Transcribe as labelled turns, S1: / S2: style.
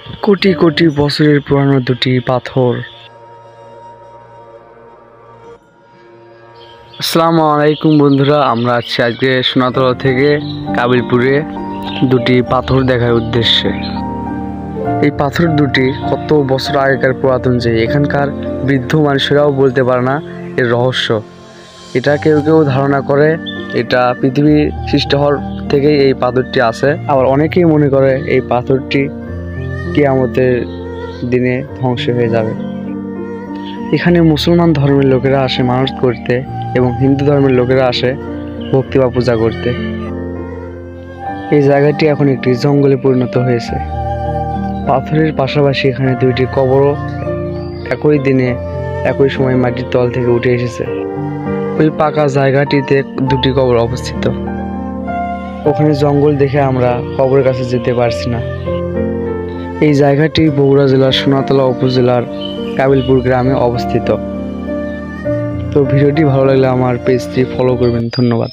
S1: কোটি কোটি বছরের পুরানো দুটি পাথর। আসসালামু আলাইকুম বন্ধুরা, আমরা আছি আজকে সোনাতলা থেকে কাবিলপুরে দুটি পাথর দেখার উদ্দেশ্যে। এই পাথর দুটি কত বছর আগেকার পুরাতন, যে এখানকার বৃদ্ধ মানুষেরাও বলতে পারে না এর রহস্য। এটা কেউ কেউ ধারণা করে এটা পৃথিবী সৃষ্টি হওয়ার থেকেই এই পাথরটি আছে, আবার অনেকেই মনে করে এই পাথরটি কিয়ামতের দিনে ধ্বংস হয়ে যাবে। এখানে মুসলমান ধর্মের লোকেরা আসে মানত করতে এবং হিন্দু ধর্মের লোকেরা আসে ভক্তি বা পূজা করতে। এই জায়গাটি এখন একটি জঙ্গলে পরিণত হয়েছে। পাথরের পাশাপাশি এখানে দুইটি কবরও একই দিনে একই সময় মাটির তল থেকে উঠে এসেছে। ওই পাকা জায়গাটিতে দুটি কবর অবস্থিত। ওখানে জঙ্গল দেখে আমরা কবরের কাছে যেতে পারছি না। এই জায়গাটি বগুড়া জেলার সোনাতলা উপজেলার কাবিলপুর গ্রামে অবস্থিত। তো ভিডিওটি ভালো লাগলে আমার পেজটি ফলো করবেন। ধন্যবাদ।